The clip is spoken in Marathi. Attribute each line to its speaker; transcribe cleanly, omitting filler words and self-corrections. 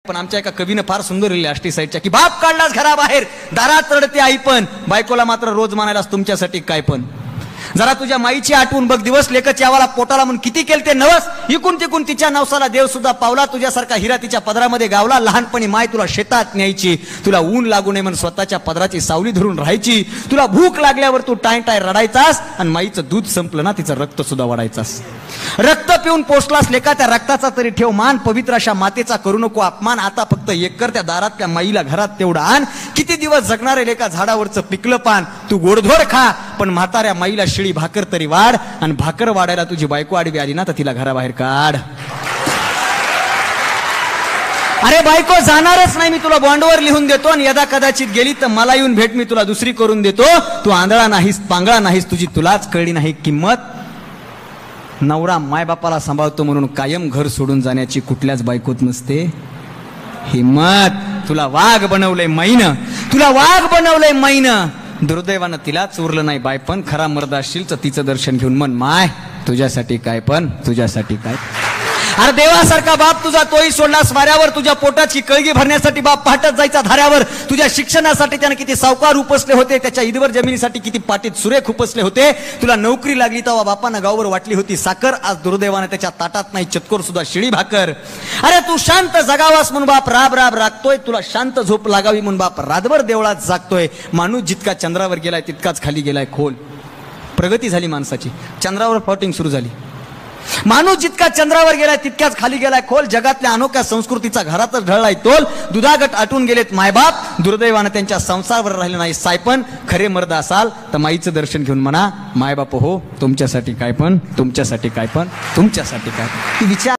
Speaker 1: पण आमच्या एका कवीने फार सुंदर लिहिले आष्टी साईडच्या की बाप काढलास घराबाहेर दारात रडते आई पण बायकोला मात्र रोज म्हणायलास तुमच्यासाठी काय पण. जरा तुझ्या माईची आठवण बघ दिवस लेकच यावाला पोटाला म्हणून किती केलते नवस इकून तिकून तिच्या नवसाला देव सुद्धा पावला तुझ्यासारखा हिरा तिच्या पदरामध्ये गावला. लहानपणी माय तुला शेतात न्यायची तुला ऊन लागू नये म्हणून स्वतःच्या पदराची सावली धरून राहायची. तुला भूक लागल्यावर तू टाय टाय रडायचास आणि माईचं दूध संपलं ना तिचं रक्त सुद्धा वाढायचास. रक्त पिऊन पोचलास लेका त्या रक्ताचा तरी ठेव मान पवित्र अशा मातेचा करू नको अपमान. आता फक्त एक कर त्या दारातल्या माईला घरात तेवढं आण. किती दिवस जगणारे लेका झाडावरचं पिकलं पान तू गोडधोड खा पण म्हाताऱ्या माईला शिळी भाकर तरी वाढ आणि भाकर वाढायला तुझी बायको आडवी आली ना तर तिला घराबाहेर काढ. अरे बायको जाणारच नाही मी तुला बॉन्डवर लिहून देतो आणि यदा कदाचित गेली तर मला येऊन भेट मी तुला दुसरी करून देतो. तू आंधळा नाहीस पांगळा नाहीस तुझी तुलाच कळली नाही किंमत. नवरा मायबापाला सांभाळतो म्हणून कायम घर सोडून जाण्याची कुठल्याच बायकोत नसते हिम्मत. तुला वाघ बनवलंय मैन तुला वाघ बनवलंय मैन. दुर्दैवानं तिलाच उरलं नाही बाय पण खरा मर्द असशील तर तिचं दर्शन घेऊन मन माय तुझ्यासाठी काय पण तुझ्यासाठी काय. अरे देवासारखा बाप तुझा तोही सोडला स्वाऱ्यावर तुझ्या पोटाची कळगी भरण्यासाठी बाप पहाटच जायचा धाऱ्यावर. तुझ्या शिक्षणासाठी त्याने किती सावकार उपसले होते त्याच्या ईदवर जमिनीसाठी किती पाटीत सुरेख उपसले होते. तुला नोकरी लागली तेव्हा बापानं गावावर वाटली होती साखर आज दुर्दैवानं त्याच्या ताटात नाही चतकोर सुद्धा शिळी भाकर. अरे तू शांत जगावास म्हणून बाप राब राब राखतोय तुला शांत झोप लागावी म्हणून बाप रातभर देवळात जागतोय. माणूस जितका चंद्रावर गेलाय तितकाच खाली गेलाय खोल. प्रगती झाली माणसाची चंद्रावर फ्लॉटिंग सुरू झाली. माणूस जितका चंद्रावर गेलाय तितक्याच खाली गेलाय खोल. जगातल्या अनोख्या संस्कृतीचा घरातच ढळलाय तोल. दुधागट आटून गेलेत मायबाप दुर्दैवानं त्यांच्या संसारावर राहिले नाही सायपण. खरे मर्द असाल तर माईचं दर्शन घेऊन म्हणा मायबाप हो तुमच्यासाठी काय पण तुमच्यासाठी काय पण तुमच्यासाठी काय. विचार